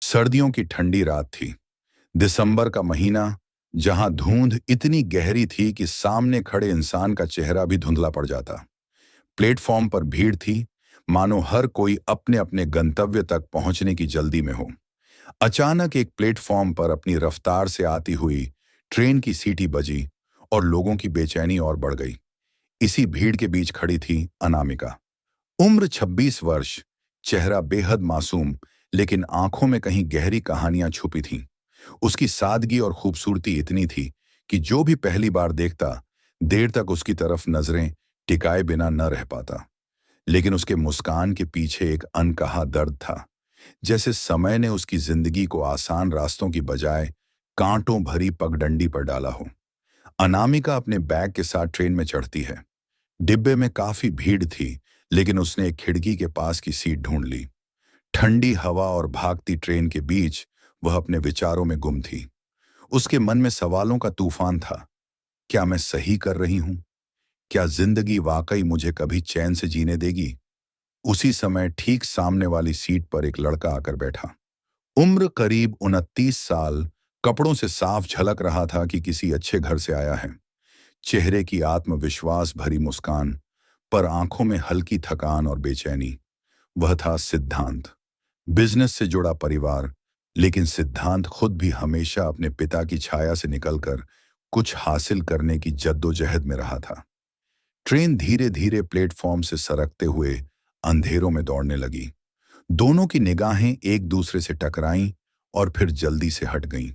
सर्दियों की ठंडी रात थी। दिसंबर का महीना, जहां धुंध इतनी गहरी थी कि सामने खड़े इंसान का चेहरा भी धुंधला पड़ जाता। प्लेटफॉर्म पर भीड़ थी, मानो हर कोई अपने अपने गंतव्य तक पहुंचने की जल्दी में हो। अचानक एक प्लेटफॉर्म पर अपनी रफ्तार से आती हुई ट्रेन की सीटी बजी और लोगों की बेचैनी और बढ़ गई। इसी भीड़ के बीच खड़ी थी अनामिका। उम्र 26 वर्ष, चेहरा बेहद मासूम, लेकिन आंखों में कहीं गहरी कहानियां छुपी थीं। उसकी सादगी और खूबसूरती इतनी थी कि जो भी पहली बार देखता, देर तक उसकी तरफ नजरें टिकाए बिना न रह पाता। लेकिन उसके मुस्कान के पीछे एक अनकहा दर्द था, जैसे समय ने उसकी जिंदगी को आसान रास्तों की बजाय कांटों भरी पगडंडी पर डाला हो। अनामिका अपने बैग के साथ ट्रेन में चढ़ती है। डिब्बे में काफी भीड़ थी, लेकिन उसने एक खिड़की के पास की सीट ढूंढ ली। ठंडी हवा और भागती ट्रेन के बीच वह अपने विचारों में गुम थी। उसके मन में सवालों का तूफान था। क्या मैं सही कर रही हूं? क्या जिंदगी वाकई मुझे कभी चैन से जीने देगी? उसी समय ठीक सामने वाली सीट पर एक लड़का आकर बैठा। उम्र करीब 29 साल, कपड़ों से साफ झलक रहा था कि किसी अच्छे घर से आया है। चेहरे की आत्मविश्वास भरी मुस्कान, पर आंखों में हल्की थकान और बेचैनी। वह था सिद्धांत। बिजनेस से जुड़ा परिवार, लेकिन सिद्धांत खुद भी हमेशा अपने पिता की छाया से निकलकर कुछ हासिल करने की जद्दोजहद में रहा था। ट्रेन धीरे धीरे प्लेटफॉर्म से सरकते हुए अंधेरों में दौड़ने लगी। दोनों की निगाहें एक दूसरे से टकराईं और फिर जल्दी से हट गईं।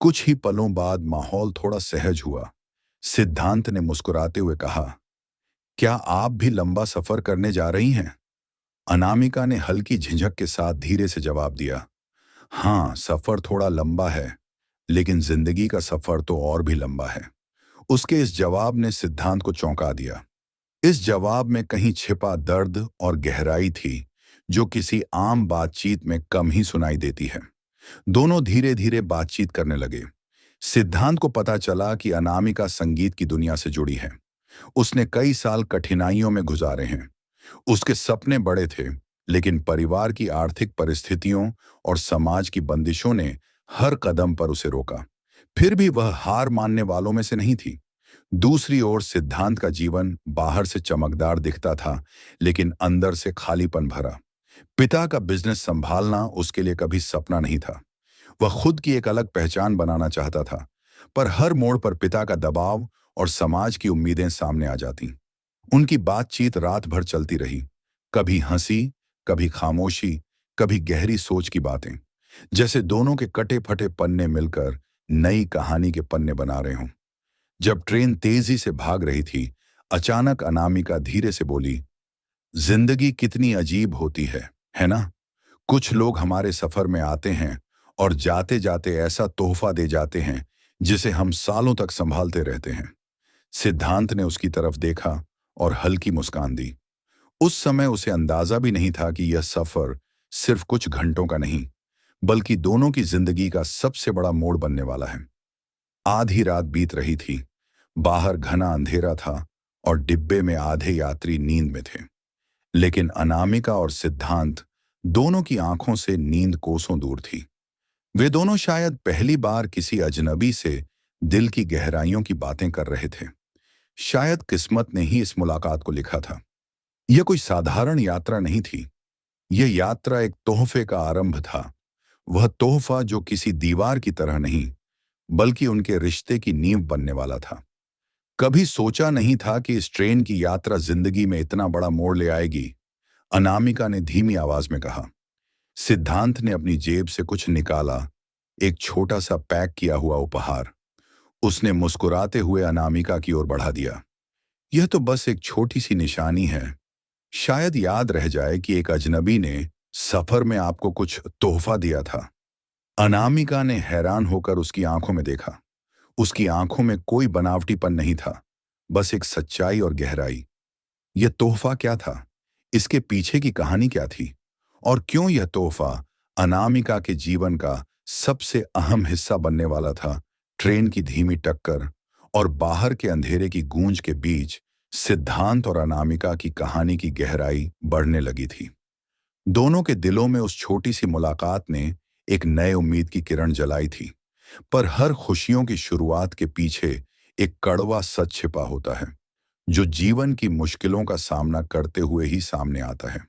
कुछ ही पलों बाद माहौल थोड़ा सहज हुआ। सिद्धांत ने मुस्कुराते हुए कहा, क्या आप भी लंबा सफर करने जा रही हैं? अनामिका ने हल्की झिझक के साथ धीरे से जवाब दिया, हाँ, सफर थोड़ा लंबा है, लेकिन जिंदगी का सफर तो और भी लंबा है। उसके इस जवाब ने सिद्धांत को चौंका दिया। इस जवाब में कहीं छिपा दर्द और गहराई थी, जो किसी आम बातचीत में कम ही सुनाई देती है। दोनों धीरे धीरे बातचीत करने लगे। सिद्धांत को पता चला कि अनामिका संगीत की दुनिया से जुड़ी है। उसने कई साल कठिनाइयों में गुजारे हैं। उसके सपने बड़े थे, लेकिन परिवार की आर्थिक परिस्थितियों और समाज की बंदिशों ने हर कदम पर उसे रोका। फिर भी वह हार मानने वालों में से नहीं थी। दूसरी ओर सिद्धांत का जीवन बाहर से चमकदार दिखता था, लेकिन अंदर से खालीपन भरा। पिता का बिजनेस संभालना उसके लिए कभी सपना नहीं था। वह खुद की एक अलग पहचान बनाना चाहता था, पर हर मोड़ पर पिता का दबाव और समाज की उम्मीदें सामने आ जाती। उनकी बातचीत रात भर चलती रही। कभी हंसी, कभी खामोशी, कभी गहरी सोच की बातें, जैसे दोनों के कटे फटे पन्ने मिलकर नई कहानी के पन्ने बना रहे हों। जब ट्रेन तेजी से भाग रही थी, अचानक अनामिका धीरे से बोली, जिंदगी कितनी अजीब होती है ना? कुछ लोग हमारे सफर में आते हैं और जाते जाते ऐसा तोहफा दे जाते हैं जिसे हम सालों तक संभालते रहते हैं। सिद्धांत ने उसकी तरफ देखा और हल्की मुस्कान दी। उस समय उसे अंदाजा भी नहीं था कि यह सफर सिर्फ कुछ घंटों का नहीं, बल्कि दोनों की जिंदगी का सबसे बड़ा मोड़ बनने वाला है। आधी रात बीत रही थी। बाहर घना अंधेरा था और डिब्बे में आधे यात्री नींद में थे। लेकिन अनामिका और सिद्धांत दोनों की आंखों से नींद कोसों दूर थी। वे दोनों शायद पहली बार किसी अजनबी से दिल की गहराइयों की बातें कर रहे थे। शायद किस्मत ने ही इस मुलाकात को लिखा था। यह कोई साधारण यात्रा नहीं थी। यह यात्रा एक तोहफे का आरंभ था। वह तोहफा जो किसी दीवार की तरह नहीं, बल्कि उनके रिश्ते की नींव बनने वाला था। कभी सोचा नहीं था कि इस ट्रेन की यात्रा जिंदगी में इतना बड़ा मोड़ ले आएगी, अनामिका ने धीमी आवाज में कहा। सिद्धांत ने अपनी जेब से कुछ निकाला, एक छोटा सा पैक किया हुआ उपहार। उसने मुस्कुराते हुए अनामिका की ओर बढ़ा दिया। यह तो बस एक छोटी सी निशानी है। शायद याद रह जाए कि एक अजनबी ने सफर में आपको कुछ तोहफा दिया था। अनामिका ने हैरान होकर उसकी आंखों में देखा। उसकी आंखों में कोई बनावटीपन नहीं था, बस एक सच्चाई और गहराई। यह तोहफा क्या था? इसके पीछे की कहानी क्या थी? और क्यों यह तोहफा अनामिका के जीवन का सबसे अहम हिस्सा बनने वाला था? ट्रेन की धीमी टक्कर और बाहर के अंधेरे की गूंज के बीच सिद्धांत और अनामिका की कहानी की गहराई बढ़ने लगी थी। दोनों के दिलों में उस छोटी सी मुलाकात ने एक नए उम्मीद की किरण जलाई थी। पर हर खुशियों की शुरुआत के पीछे एक कड़वा सच छिपा होता है, जो जीवन की मुश्किलों का सामना करते हुए ही सामने आता है।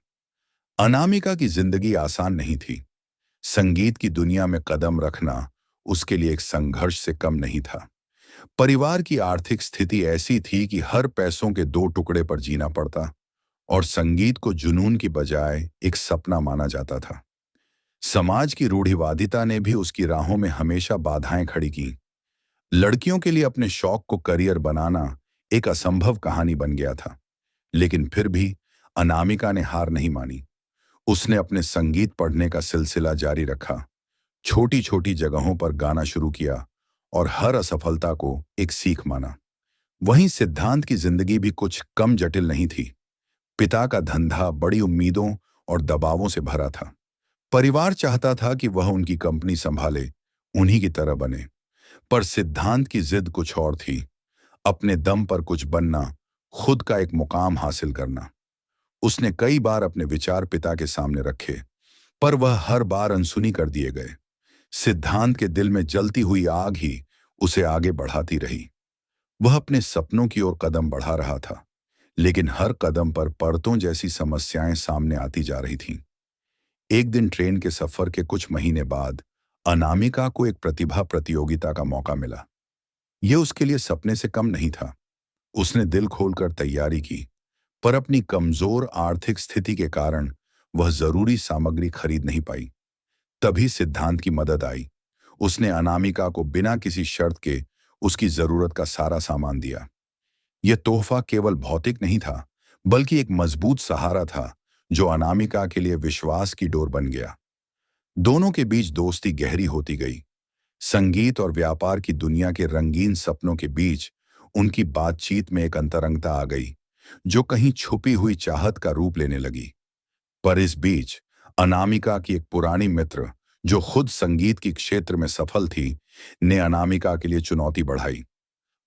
अनामिका की जिंदगी आसान नहीं थी। संगीत की दुनिया में कदम रखना उसके लिए एक संघर्ष से कम नहीं था। परिवार की आर्थिक स्थिति ऐसी थी कि हर पैसों के दो टुकड़े पर जीना पड़ता, और संगीत को जुनून की बजाय एक सपना माना जाता था। समाज की रूढ़िवादिता ने भी उसकी राहों में हमेशा बाधाएं खड़ी की। लड़कियों के लिए अपने शौक को करियर बनाना एक असंभव कहानी बन गया था। लेकिन फिर भी अनामिका ने हार नहीं मानी। उसने अपने संगीत पढ़ने का सिलसिला जारी रखा, छोटी छोटी जगहों पर गाना शुरू किया और हर असफलता को एक सीख माना। वहीं सिद्धांत की जिंदगी भी कुछ कम जटिल नहीं थी। पिता का धंधा बड़ी उम्मीदों और दबावों से भरा था। परिवार चाहता था कि वह उनकी कंपनी संभाले, उन्हीं की तरह बने। पर सिद्धांत की जिद कुछ और थी, अपने दम पर कुछ बनना, खुद का एक मुकाम हासिल करना। उसने कई बार अपने विचार पिता के सामने रखे, पर वह हर बार अनसुनी कर दिए गए। सिद्धांत के दिल में जलती हुई आग ही उसे आगे बढ़ाती रही। वह अपने सपनों की ओर कदम बढ़ा रहा था, लेकिन हर कदम पर पर्वतों जैसी समस्याएं सामने आती जा रही थीं। एक दिन ट्रेन के सफर के कुछ महीने बाद अनामिका को एक प्रतिभा प्रतियोगिता का मौका मिला। यह उसके लिए सपने से कम नहीं था। उसने दिल खोलकर तैयारी की, पर अपनी कमजोर आर्थिक स्थिति के कारण वह जरूरी सामग्री खरीद नहीं पाई। तभी सिद्धांत की मदद आई। उसने अनामिका को बिना किसी शर्त के उसकी जरूरत का सारा सामान दिया। यह तोहफा केवल भौतिक नहीं था, बल्कि एक मजबूत सहारा था, जो अनामिका के लिए विश्वास की डोर बन गया। दोनों के बीच दोस्ती गहरी होती गई। संगीत और व्यापार की दुनिया के रंगीन सपनों के बीच उनकी बातचीत में एक अंतरंगता आ गई, जो कहीं छुपी हुई चाहत का रूप लेने लगी। पर इस बीच अनामिका की एक पुरानी मित्र, जो खुद संगीत के क्षेत्र में सफल थी, ने अनामिका के लिए चुनौती बढ़ाई।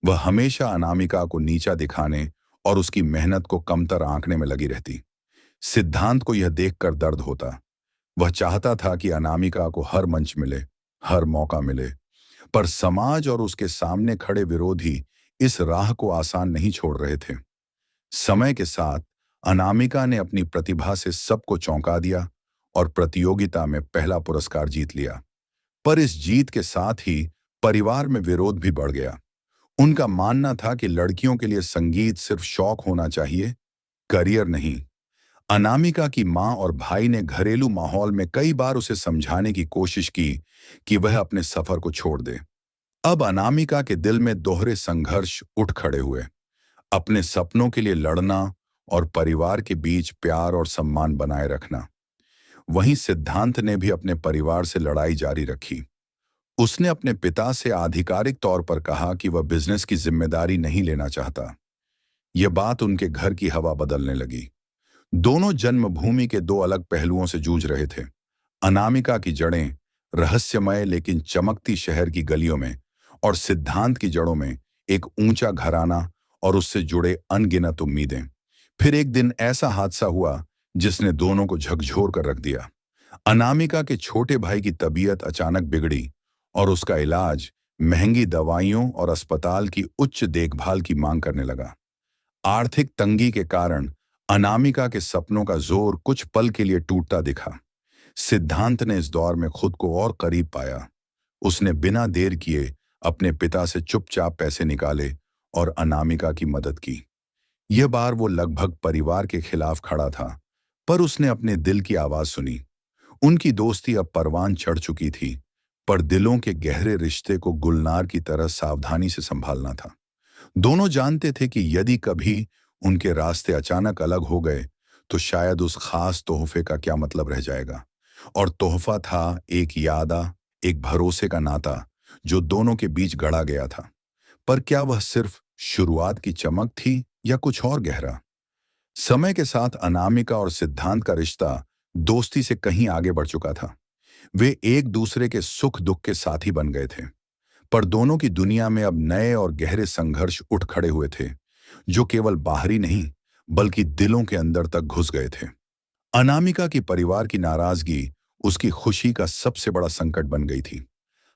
वह हमेशा अनामिका को नीचा दिखाने और उसकी मेहनत को कमतर आंकने में लगी रहती। सिद्धांत को यह देखकर दर्द होता। वह चाहता था कि अनामिका को हर मंच मिले, हर मौका मिले, पर समाज और उसके सामने खड़े विरोधी इस राह को आसान नहीं छोड़ रहे थे। समय के साथ अनामिका ने अपनी प्रतिभा से सबको चौंका दिया और प्रतियोगिता में पहला पुरस्कार जीत लिया। पर इस जीत के साथ ही परिवार में विरोध भी बढ़ गया। उनका मानना था कि लड़कियों के लिए संगीत सिर्फ शौक होना चाहिए, करियर नहीं। अनामिका की मां और भाई ने घरेलू माहौल में कई बार उसे समझाने की कोशिश की कि वह अपने सफर को छोड़ दे। अब अनामिका के दिल में दोहरे संघर्ष उठ खड़े हुए, अपने सपनों के लिए लड़ना और परिवार के बीच प्यार और सम्मान बनाए रखना। वहीं सिद्धांत ने भी अपने परिवार से लड़ाई जारी रखी। उसने अपने पिता से आधिकारिक तौर पर कहा कि वह बिजनेस की जिम्मेदारी नहीं लेना चाहता। यह बात उनके घर की हवा बदलने लगी। दोनों जन्मभूमि के दो अलग पहलुओं से जूझ रहे थे। अनामिका की जड़ें रहस्यमय लेकिन चमकती शहर की गलियों में, और सिद्धांत की जड़ों में एक ऊंचा घराना और उससे जुड़े अनगिनत उम्मीदें। फिर एक दिन ऐसा हादसा हुआ जिसने दोनों को झकझोर कर रख दिया। अनामिका के छोटे भाई की तबीयत अचानक बिगड़ी और उसका इलाज महंगी दवाइयों और अस्पताल की उच्च देखभाल की मांग करने लगा। आर्थिक तंगी के कारण अनामिका के सपनों का जोर कुछ पल के लिए टूटता दिखा। सिद्धांत ने इस दौर में खुद को और करीब पाया। उसने बिना देर किए अपने पिता से चुपचाप पैसे निकाले और अनामिका की मदद की। यह बार वो लगभग परिवार के खिलाफ खड़ा था, पर उसने अपने दिल की आवाज सुनी। उनकी दोस्ती अब परवान चढ़ चुकी थी, पर दिलों के गहरे रिश्ते को गुलनार की तरह सावधानी से संभालना था। दोनों जानते थे कि यदि कभी उनके रास्ते अचानक अलग हो गए, तो शायद उस खास तोहफे का क्या मतलब रह जाएगा। और तोहफा था एक यादा, एक भरोसे का नाता, जो दोनों के बीच गढ़ा गया था। पर क्या वह सिर्फ शुरुआत की चमक थी या कुछ और गहरा? समय के साथ अनामिका और सिद्धांत का रिश्ता दोस्ती से कहीं आगे बढ़ चुका था। वे एक दूसरे के सुख दुख के साथी बन गए थे। पर दोनों की दुनिया में अब नए और गहरे संघर्ष उठ खड़े हुए थे, जो केवल बाहरी नहीं, बल्कि दिलों के अंदर तक घुस गए थे। अनामिका की परिवार की नाराजगी उसकी खुशी का सबसे बड़ा संकट बन गई थी।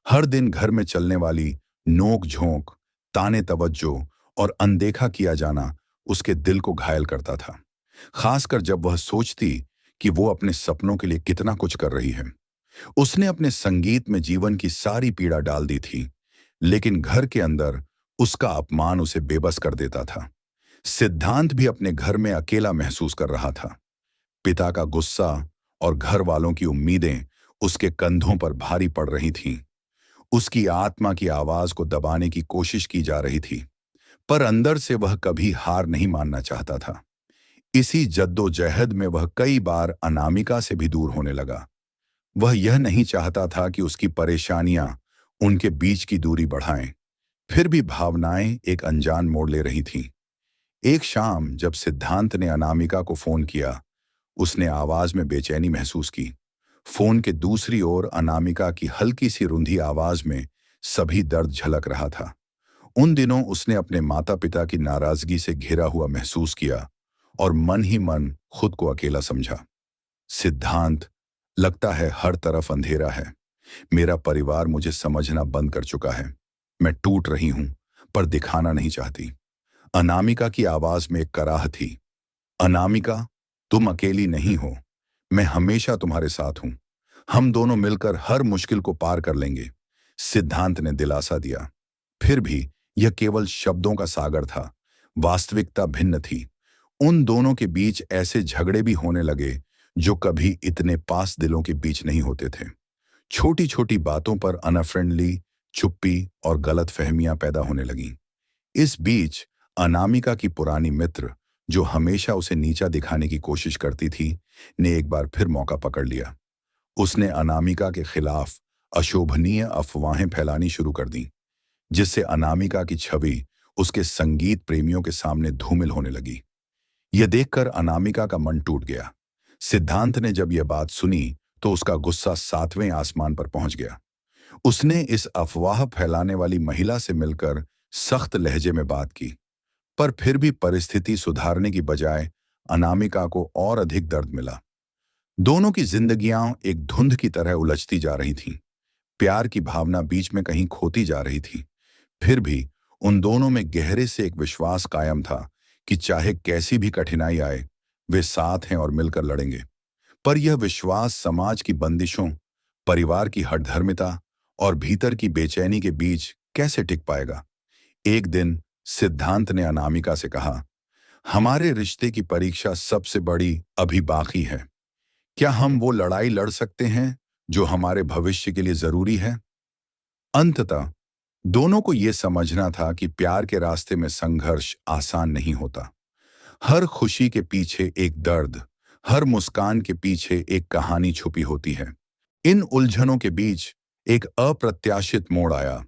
हर दिन घर में चलने वाली नोक झोंक, ताने तवज्जो और अनदेखा किया जाना उसके दिल को घायल करता था। खासकर जब वह सोचती कि वो अपने सपनों के लिए कितना कुछ कर रही है। उसने अपने संगीत में जीवन की सारी पीड़ा डाल दी थी, लेकिन घर के अंदर उसका अपमान उसे बेबस कर देता था। सिद्धांत भी अपने घर में अकेला महसूस कर रहा था। पिता का गुस्सा और घर वालों की उम्मीदें उसके कंधों पर भारी पड़ रही थीं। उसकी आत्मा की आवाज को दबाने की कोशिश की जा रही थी, पर अंदर से वह कभी हार नहीं मानना चाहता था। इसी जद्दोजहद में वह कई बार अनामिका से भी दूर होने लगा। वह यह नहीं चाहता था कि उसकी परेशानियां उनके बीच की दूरी बढ़ाएं। फिर भी भावनाएं एक अनजान मोड़ ले रही थीं। एक शाम जब सिद्धांत ने अनामिका को फोन किया, उसने आवाज में बेचैनी महसूस की। फोन के दूसरी ओर अनामिका की हल्की सी रुंधी आवाज में सभी दर्द झलक रहा था। उन दिनों उसने अपने माता पिता की नाराजगी से घिरा हुआ महसूस किया और मन ही मन खुद को अकेला समझा। सिद्धांत, लगता है हर तरफ अंधेरा है। मेरा परिवार मुझे समझना बंद कर चुका है। मैं टूट रही हूं, पर दिखाना नहीं चाहती। अनामिका की आवाज में एक कराह थी। अनामिका, तुम अकेली नहीं हो। मैं हमेशा तुम्हारे साथ हूं। हम दोनों मिलकर हर मुश्किल को पार कर लेंगे। सिद्धांत ने दिलासा दिया। फिर भी यह केवल शब्दों का सागर था। वास्तविकता भिन्न थी। उन दोनों के बीच ऐसे झगड़े भी होने लगे जो कभी इतने पास दिलों के बीच नहीं होते थे। छोटी छोटी बातों पर अनफ्रेंडली चुप्पी और गलत फहमियां पैदा होने लगीं। इस बीच अनामिका की पुरानी मित्र, जो हमेशा उसे नीचा दिखाने की कोशिश करती थी, ने एक बार फिर मौका पकड़ लिया। उसने अनामिका के खिलाफ अशोभनीय अफवाहें फैलानी शुरू कर दी, जिससे अनामिका की छवि उसके संगीत प्रेमियों के सामने धूमिल होने लगी। यह देखकर अनामिका का मन टूट गया। सिद्धांत ने जब यह बात सुनी तो उसका गुस्सा 7वें आसमान पर पहुंच गया। उसने इस अफवाह फैलाने वाली महिला से मिलकर सख्त लहजे में बात की, पर फिर भी परिस्थिति सुधारने की बजाय अनामिका को और अधिक दर्द मिला। दोनों की जिंदगियां एक धुंध की तरह उलझती जा रही थीं। प्यार की भावना बीच में कहीं खोती जा रही थी। फिर भी उन दोनों में गहरे से एक विश्वास कायम था कि चाहे कैसी भी कठिनाई आए, वे साथ हैं और मिलकर लड़ेंगे। पर यह विश्वास समाज की बंदिशों, परिवार की हठधर्मिता और भीतर की बेचैनी के बीच कैसे टिक पाएगा? एक दिन सिद्धांत ने अनामिका से कहा, हमारे रिश्ते की परीक्षा सबसे बड़ी अभी बाकी है। क्या हम वो लड़ाई लड़ सकते हैं जो हमारे भविष्य के लिए जरूरी है? अंततः दोनों को यह समझना था कि प्यार के रास्ते में संघर्ष आसान नहीं होता। हर खुशी के पीछे एक दर्द, हर मुस्कान के पीछे एक कहानी छुपी होती है। इन उलझनों के बीच एक अप्रत्याशित मोड़ आया,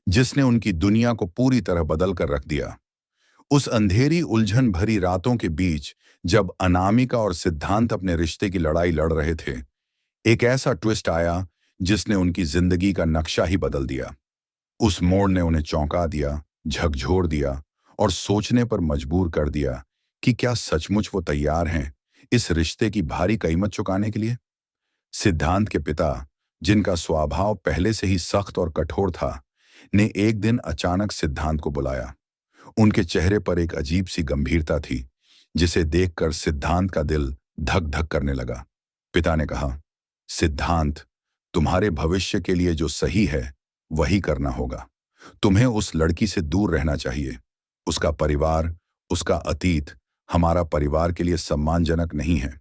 जिसने उनकी दुनिया को पूरी तरह बदल कर रख दिया। उस अंधेरी उलझन भरी रातों के बीच जब अनामिका और सिद्धांत अपने रिश्ते की लड़ाई लड़ रहे थे, एक ऐसा ट्विस्ट आया जिसने उनकी जिंदगी का नक्शा ही बदल दिया। उस मोड़ ने उन्हें चौंका दिया, झकझोर दिया और सोचने पर मजबूर कर दिया कि क्या सचमुच वो तैयार हैं इस रिश्ते की भारी कीमत चुकाने के लिए। सिद्धांत के पिता, जिनका स्वभाव पहले से ही सख्त और कठोर था, ने एक दिन अचानक सिद्धांत को बुलाया। उनके चेहरे पर एक अजीब सी गंभीरता थी, जिसे देखकर सिद्धांत का दिल धक धक करने लगा। पिता ने कहा, सिद्धांत, तुम्हारे भविष्य के लिए जो सही है वही करना होगा। तुम्हें उस लड़की से दूर रहना चाहिए। उसका परिवार, उसका अतीत हमारा परिवार के लिए सम्मानजनक नहीं है।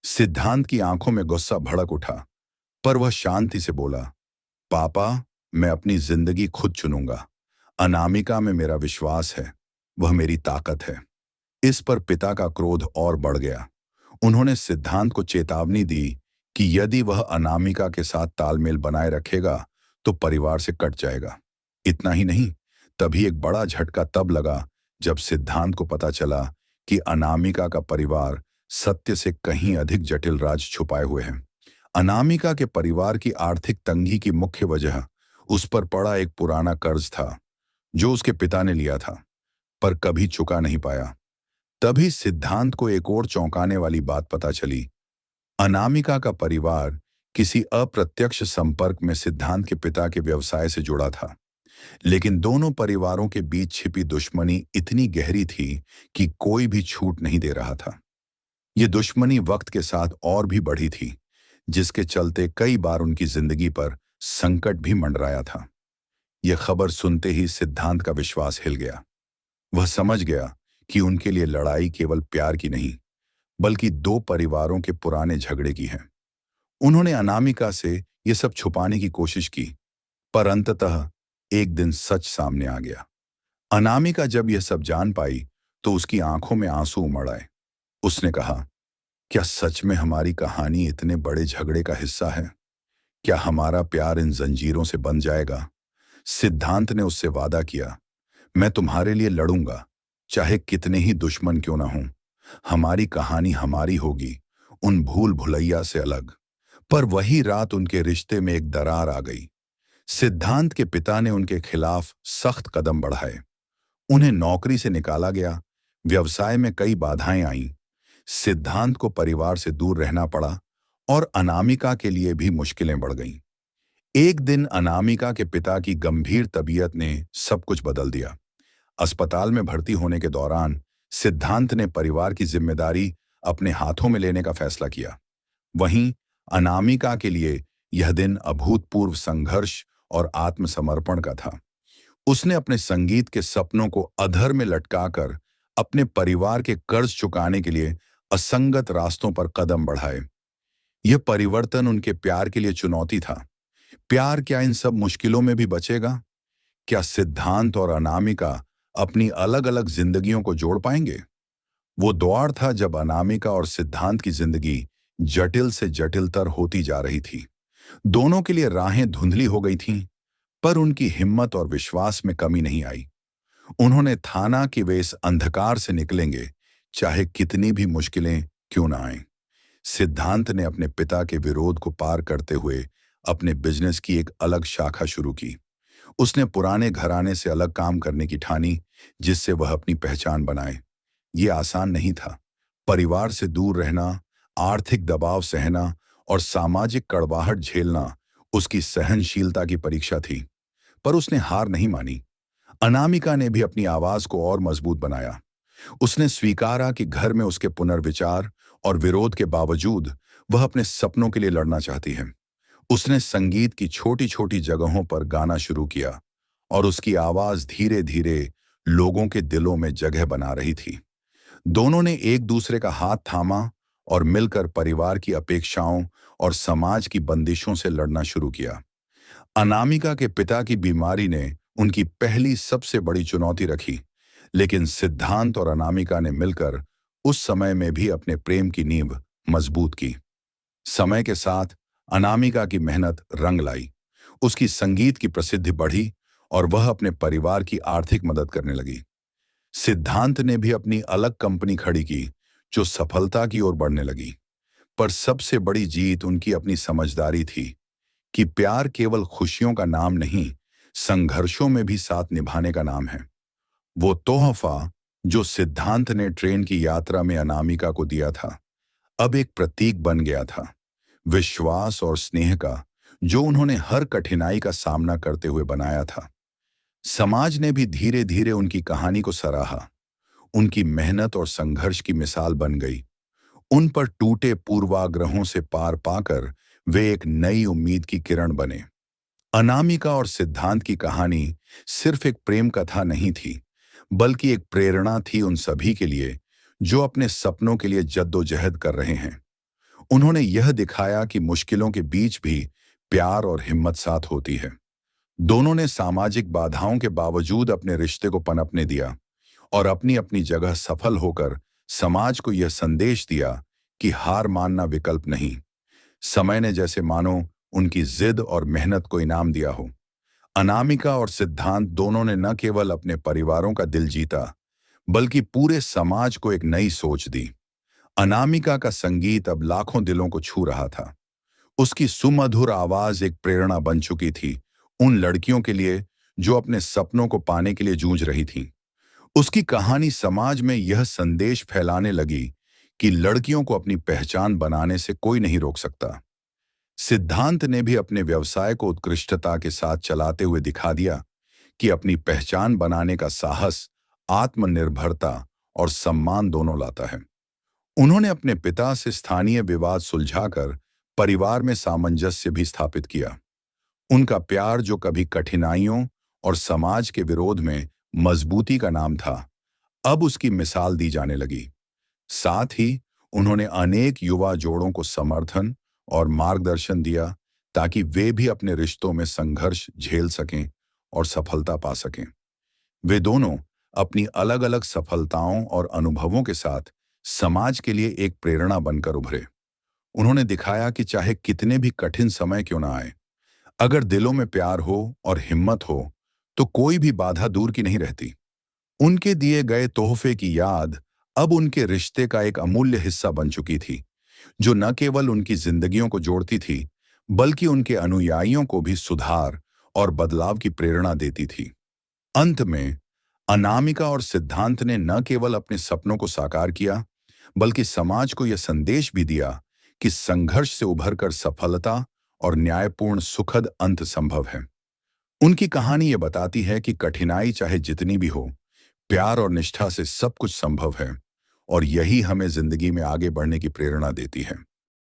सिद्धांत की आंखों में गुस्सा भड़क उठा, पर वह शांति से बोला, पापा, मैं अपनी जिंदगी खुद चुनूंगा। अनामिका में मेरा विश्वास है, वह मेरी ताकत है। इस पर पिता का क्रोध और बढ़ गया। उन्होंने सिद्धांत को चेतावनी दी कि यदि वह अनामिका के साथ तालमेल बनाए रखेगा तो परिवार से कट जाएगा। इतना ही नहीं, तभी एक बड़ा झटका तब लगा जब सिद्धांत को पता चला कि अनामिका का परिवार सत्य से कहीं अधिक जटिल राज छुपाए हुए है। अनामिका के परिवार की आर्थिक तंगी की मुख्य वजह उस पर पड़ा एक पुराना कर्ज था, जो उसके पिता ने लिया था, पर कभी चुका नहीं पाया। तभी सिद्धांत को एक और चौंकाने वाली बात पता चली। अनामिका का परिवार किसी अप्रत्यक्ष संपर्क में सिद्धांत के पिता के व्यवसाय से जुड़ा था, लेकिन दोनों परिवारों के बीच छिपी दुश्मनी इतनी गहरी थी कि कोई भी छूट नहीं दे रहा था। ये दुश्मनी वक्त के साथ और भी बढ़ी थी, जिसके चलते कई बार उनकी जिंदगी पर संकट भी मंडराया था। यह खबर सुनते ही सिद्धांत का विश्वास हिल गया। वह समझ गया कि उनके लिए लड़ाई केवल प्यार की नहीं, बल्कि दो परिवारों के पुराने झगड़े की है। उन्होंने अनामिका से यह सब छुपाने की कोशिश की, पर अंततः एक दिन सच सामने आ गया। अनामिका जब यह सब जान पाई तो उसकी आंखों में आंसू उमड़ आए। उसने कहा, क्या सच में हमारी कहानी इतने बड़े झगड़े का हिस्सा है? क्या हमारा प्यार इन जंजीरों से बंध जाएगा? सिद्धांत ने उससे वादा किया, मैं तुम्हारे लिए लड़ूंगा, चाहे कितने ही दुश्मन क्यों ना हों। हमारी कहानी हमारी होगी, उन भूल भुलैया से अलग। पर वही रात उनके रिश्ते में एक दरार आ गई। सिद्धांत के पिता ने उनके खिलाफ सख्त कदम बढ़ाए। उन्हें नौकरी से निकाला गया, व्यवसाय में कई बाधाएं आईं। सिद्धांत को परिवार से दूर रहना पड़ा और अनामिका के लिए भी मुश्किलें बढ़ गईं। एक दिन अनामिका के पिता की गंभीर तबीयत ने सब कुछ बदल दिया। अस्पताल में भर्ती होने के दौरान सिद्धांत ने परिवार की जिम्मेदारी अपने हाथों में लेने का फैसला किया। वहीं अनामिका के लिए यह दिन अभूतपूर्व संघर्ष और आत्मसमर्पण का था। उसने अपने संगीत के सपनों को अधर में लटकाकर अपने परिवार के कर्ज चुकाने के लिए असंगत रास्तों पर कदम बढ़ाए। यह परिवर्तन उनके प्यार के लिए चुनौती था। प्यार क्या इन सब मुश्किलों में भी बचेगा? क्या सिद्धांत और अनामिका अपनी अलग अलग जिंदगियों को जोड़ पाएंगे? वो दौर था जब अनामिका और सिद्धांत की जिंदगी जटिल से जटिलतर होती जा रही थी। दोनों के लिए राहें धुंधली हो गई थीं, पर उनकी हिम्मत और विश्वास में कमी नहीं आई। उन्होंने ठाना कि वे इस अंधकार से निकलेंगे, चाहे कितनी भी मुश्किलें क्यों ना आएं। सिद्धांत ने अपने पिता के विरोध को पार करते हुए अपने बिजनेस की एक अलग शाखा शुरू की। उसने पुराने घराने से अलग काम करने की ठानी, जिससे वह अपनी पहचान बनाए। ये आसान नहीं था। परिवार से दूर रहना, आर्थिक दबाव सहना और सामाजिक कड़वाहट झेलना उसकी सहनशीलता की परीक्षा थी, पर उसने हार नहीं मानी। अनामिका ने भी अपनी आवाज को और मजबूत बनाया। उसने स्वीकारा कि घर में उसके पुनर्विचार और विरोध के बावजूद वह अपने सपनों के लिए लड़ना चाहती है। उसने संगीत की छोटी छोटी जगहों पर गाना शुरू किया और उसकी आवाज धीरे धीरे लोगों के दिलों में जगह बना रही थी। दोनों ने एक दूसरे का हाथ थामा और मिलकर परिवार की अपेक्षाओं और समाज की बंदिशों से लड़ना शुरू किया। अनामिका के पिता की बीमारी ने उनकी पहली सबसे बड़ी चुनौती रखी, लेकिन सिद्धांत और अनामिका ने मिलकर उस समय में भी अपने प्रेम की नींव मजबूत की। समय के साथ अनामिका की मेहनत रंग लाई। उसकी संगीत की प्रसिद्धि बढ़ी और वह अपने परिवार की आर्थिक मदद करने लगी। सिद्धांत ने भी अपनी अलग कंपनी खड़ी की, जो सफलता की ओर बढ़ने लगी। पर सबसे बड़ी जीत उनकी अपनी समझदारी थी कि प्यार केवल खुशियों का नाम नहीं, संघर्षों में भी साथ निभाने का नाम है। वो तोहफा जो सिद्धांत ने ट्रेन की यात्रा में अनामिका को दिया था, अब एक प्रतीक बन गया था, विश्वास और स्नेह का, जो उन्होंने हर कठिनाई का सामना करते हुए बनाया था। समाज ने भी धीरे धीरे उनकी कहानी को सराहा। उनकी मेहनत और संघर्ष की मिसाल बन गई। उन पर टूटे पूर्वाग्रहों से पार पाकर वे एक नई उम्मीद की किरण बने। अनामिका और सिद्धांत की कहानी सिर्फ एक प्रेम कथा नहीं थी, बल्कि एक प्रेरणा थी उन सभी के लिए जो अपने सपनों के लिए जद्दोजहद कर रहे हैं। उन्होंने यह दिखाया कि मुश्किलों के बीच भी प्यार और हिम्मत साथ होती है। दोनों ने सामाजिक बाधाओं के बावजूद अपने रिश्ते को पनपने दिया और अपनी अपनी जगह सफल होकर समाज को यह संदेश दिया कि हार मानना विकल्प नहीं। समय ने जैसे मानो उनकी जिद और मेहनत को इनाम दिया हो। अनामिका और सिद्धांत दोनों ने न केवल अपने परिवारों का दिल जीता, बल्कि पूरे समाज को एक नई सोच दी। अनामिका का संगीत अब लाखों दिलों को छू रहा था। उसकी सुमधुर आवाज एक प्रेरणा बन चुकी थी उन लड़कियों के लिए जो अपने सपनों को पाने के लिए जूझ रही थीं। उसकी कहानी समाज में यह संदेश फैलाने लगी कि लड़कियों को अपनी पहचान बनाने से कोई नहीं रोक सकता। सिद्धांत ने भी अपने व्यवसाय को उत्कृष्टता के साथ चलाते हुए दिखा दिया कि अपनी पहचान बनाने का साहस आत्मनिर्भरता और सम्मान दोनों लाता है। उन्होंने अपने पिता से स्थानीय विवाद सुलझाकर परिवार में सामंजस्य भी स्थापित किया। उनका प्यार, जो कभी कठिनाइयों और समाज के विरोध में मजबूती का नाम था, अब उसकी मिसाल दी जाने लगी। साथ ही उन्होंने अनेक युवा जोड़ों को समर्थन और मार्गदर्शन दिया ताकि वे भी अपने रिश्तों में संघर्ष झेल सकें और सफलता पा सकें। वे दोनों अपनी अलग अलग सफलताओं और अनुभवों के साथ समाज के लिए एक प्रेरणा बनकर उभरे। उन्होंने दिखाया कि चाहे कितने भी कठिन समय क्यों ना आए, अगर दिलों में प्यार हो और हिम्मत हो तो कोई भी बाधा दूर की नहीं रहती। उनके दिए गए तोहफे की याद अब उनके रिश्ते का एक अमूल्य हिस्सा बन चुकी थी, जो न केवल उनकी जिंदगियों को जोड़ती थी, बल्कि उनके अनुयायियों को भी सुधार और बदलाव की प्रेरणा देती थी। अंत में अनामिका और सिद्धांत ने न केवल अपने सपनों को साकार किया, बल्कि समाज को यह संदेश भी दिया कि संघर्ष से उभरकर सफलता और न्यायपूर्ण सुखद अंत संभव है। उनकी कहानी ये बताती है कि कठिनाई चाहे जितनी भी हो, प्यार और निष्ठा से सब कुछ संभव है, और यही हमें जिंदगी में आगे बढ़ने की प्रेरणा देती है।